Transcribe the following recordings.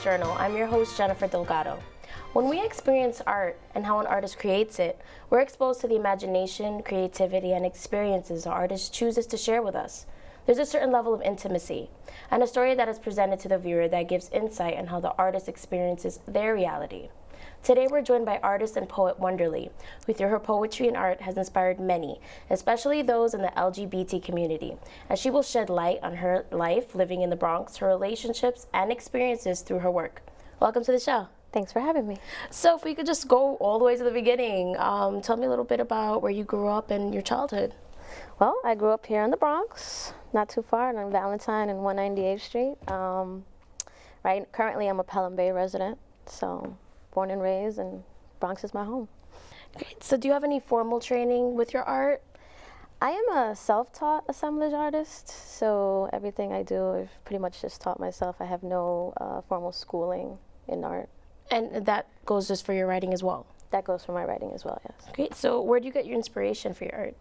Journal. I'm your host, Jennifer Delgado. When we experience art and how an artist creates it, we're exposed to the imagination, creativity, and experiences our artist chooses to share with us. There's a certain level of intimacy and a story that is presented to the viewer that gives insight on how the artist experiences their reality. Today we're joined by artist and poet Wonderly, who through her poetry and art has inspired many, especially those in the LGBT community, as she will shed light on her life living in the Bronx, her relationships, and experiences through her work. Welcome to the show. Thanks for having me. So if we could just go all the way to the beginning, tell me a little bit about where you grew up and your childhood. Well, I grew up here in the Bronx, not too far, on Valentine and 198th Street. Currently I'm a Pelham Bay resident, so born and raised, and Bronx is my home. Great. So do you have any formal training with your art? I am a self-taught assemblage artist, so everything I do, I've pretty much just taught myself. I have no formal schooling in art. And that goes just for your writing as well? That goes for my writing as well, yes. Great. So where do you get your inspiration for your art?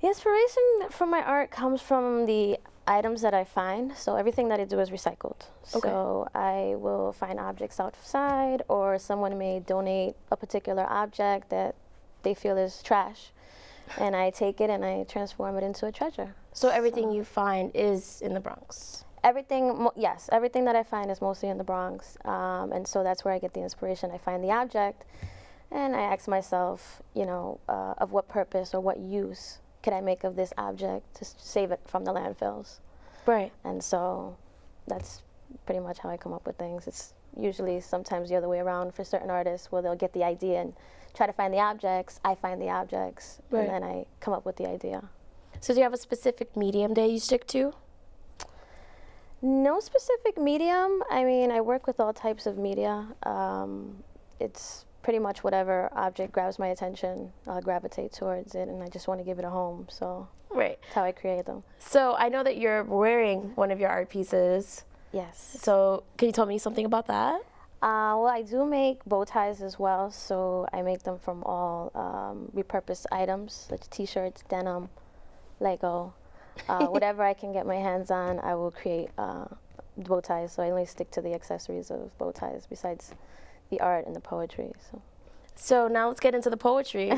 The inspiration for my art comes from the items that I find. So everything that I do is recycled. Okay. So I will find objects outside, or someone may donate a particular object that they feel is trash, and I take it and I transform it into a treasure. So everything you find is in the Bronx? Everything, yes, everything that I find is mostly in the Bronx, and so that's where I get the inspiration. I find the object, and I ask myself, of what purpose or what use could I make of this object to save it from the landfills? Right. And so that's pretty much how I come up with things. It's usually sometimes the other way around for certain artists, where they'll get the idea and try to find the objects. I find the objects, right, and then I come up with the idea. So do you have a specific medium that you stick to? No specific medium. I mean, I work with all types of media. It's pretty much whatever object grabs my attention, I'll gravitate towards it, and I just want to give it a home. So right, that's how I create them. So I know that you're wearing one of your art pieces. Yes. So can you tell me something about that? Well, I do make bow ties as well, so I make them from all repurposed items, such as t-shirts, denim, Lego. Whatever I can get my hands on, I will create bow ties. So I only stick to the accessories of bow ties besides the art and the poetry. So now let's get into the poetry.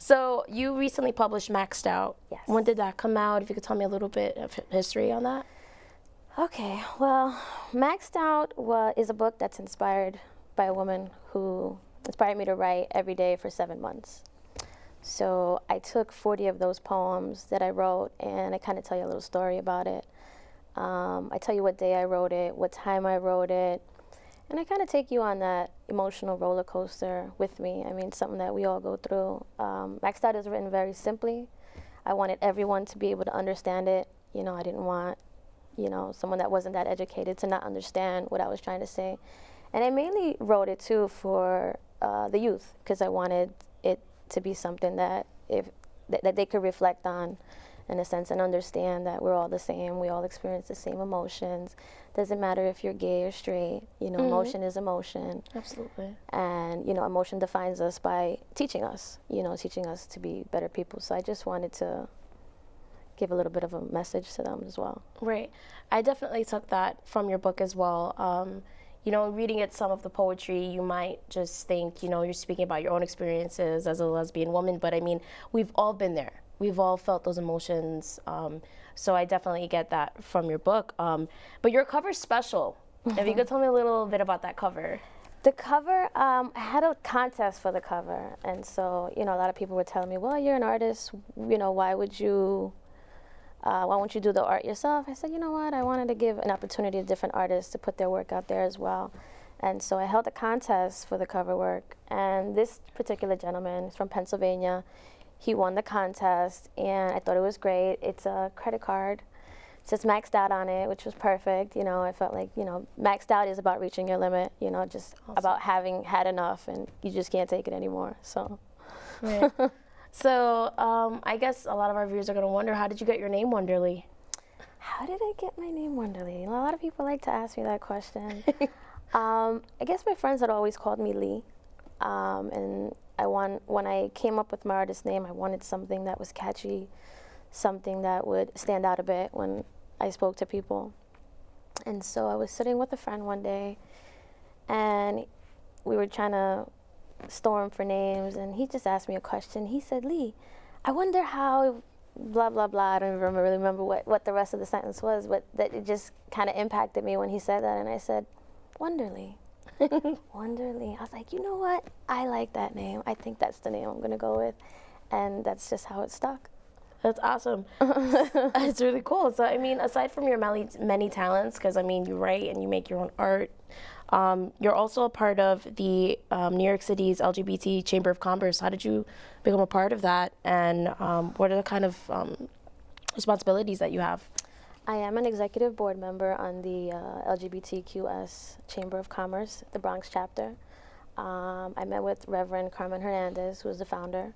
So you recently published Maxed Out. Yes. When did that come out? If you could tell me a little bit of history on that. Okay, well, Maxed Out is a book that's inspired by a woman who inspired me to write every day for 7 months. So I took 40 of those poems that I wrote, and I kind of tell you a little story about it. I tell you what day I wrote it, what time I wrote it, and I kind of take you on that emotional roller coaster with me. I mean, something that we all go through. Maxed Out is written very simply. I wanted everyone to be able to understand it. I didn't want, someone that wasn't that educated to not understand what I was trying to say. And I mainly wrote it, too, for the youth, because I wanted it to be something that that they could reflect on, in a sense, and understand that we're all the same. We all experience the same emotions. Doesn't matter if you're gay or straight. Emotion is emotion. Absolutely. And emotion defines us by teaching us. Teaching us to be better people. So I just wanted to give a little bit of a message to them as well. Right. I definitely took that from your book as well. Reading some of the poetry, you might just think, you're speaking about your own experiences as a lesbian woman, but I mean, we've all been there. We've all felt those emotions. So I definitely get that from your book. But your cover's special. If you could tell me a little bit about that cover. The cover, I had a contest for the cover. And so, a lot of people were telling me, well, you're an artist, why won't you do the art yourself? I said, you know what, I wanted to give an opportunity to different artists to put their work out there as well. And so I held a contest for the cover work, and this particular gentleman is from Pennsylvania. He won the contest, and I thought it was great. It's a credit card. It says Maxed Out on it, which was perfect. I felt like, Maxed Out is about reaching your limit, just awesome. About having had enough, and you just can't take it anymore, so. Right. So I guess a lot of our viewers are going to wonder, how did you get your name Wonderly? How did I get my name Wonderly? A lot of people like to ask me that question. I guess my friends had always called me Lee. And when I came up with my artist name, I wanted something that was catchy, something that would stand out a bit when I spoke to people. And so I was sitting with a friend one day, and we were trying to storm for names, and he just asked me a question. He said, Lee, I wonder how blah, blah, blah. I don't even really remember what the rest of the sentence was, but that it just kind of impacted me when he said that. And I said, Wonderly. Wonderly. I was like, you know what? I like that name. I think that's the name I'm going to go with. And that's just how it stuck. That's awesome. It's really cool. So, I mean, aside from your many talents, because, I mean, you write and you make your own art, you're also a part of the New York City's LGBT Chamber of Commerce. How did you become a part of that? And what are the kind of responsibilities that you have? I am an executive board member on the LGBTQS Chamber of Commerce, the Bronx chapter. I met with Reverend Carmen Hernandez, who is the founder.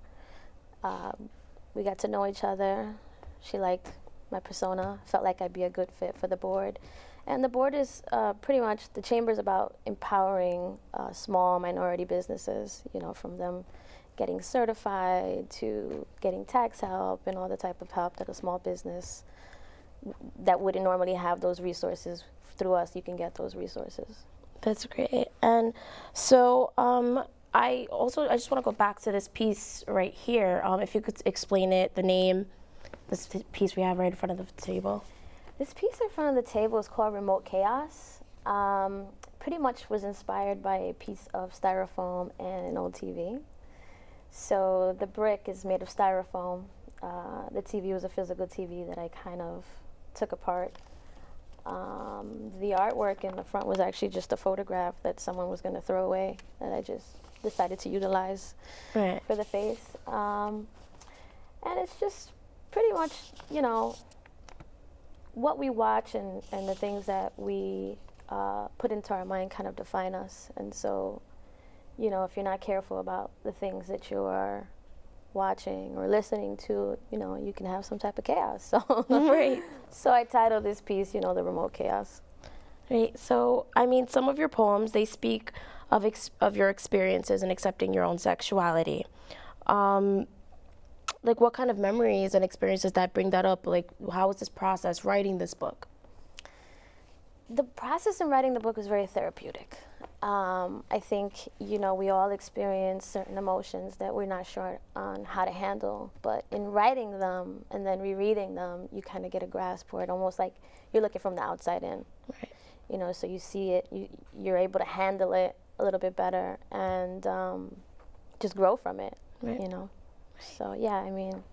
We got to know each other. She liked my persona, felt like I'd be a good fit for the board. And the board is pretty much, the chamber is about empowering small minority businesses, you know, from them getting certified to getting tax help and all the type of help that a small business that wouldn't normally have those resources. Through us, you can get those resources. That's great. And so I just want to go back to this piece right here. If you could explain it, the name, this piece we have right in front of the table. This piece in front of the table is called Remote Chaos. Pretty much was inspired by a piece of styrofoam and an old TV. So the brick is made of styrofoam. The TV was a physical TV that I kind of took apart. The artwork in the front was actually just a photograph that someone was going to throw away that I just decided to utilize for the face. And it's just pretty much, you know, what we watch and the things that we put into our mind kind of define us. And so, you know, if you're not careful about the things that you are watching or listening to, you know, you can have some type of chaos. So, Right. So I titled this piece, you know, The Remote Chaos. Right. So, I mean, some of your poems, they speak of your experiences in accepting your own sexuality. Like, what kind of memories and experiences that bring that up? Like, how was this process writing this book? The process in writing the book was very therapeutic. I think, you know, we all experience certain emotions that we're not sure on how to handle, but in writing them and then rereading them, you kind of get a grasp for it, almost like you're looking from the outside in. Right. You know, so you see it, you're able to handle it a little bit better and just grow from it, Right. you know. So, yeah, I mean,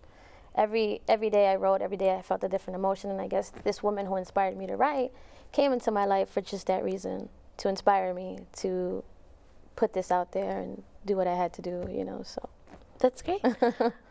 every day I wrote, every day I felt a different emotion, and I guess this woman who inspired me to write came into my life for just that reason, to inspire me to put this out there and do what I had to do, you know, so. That's great.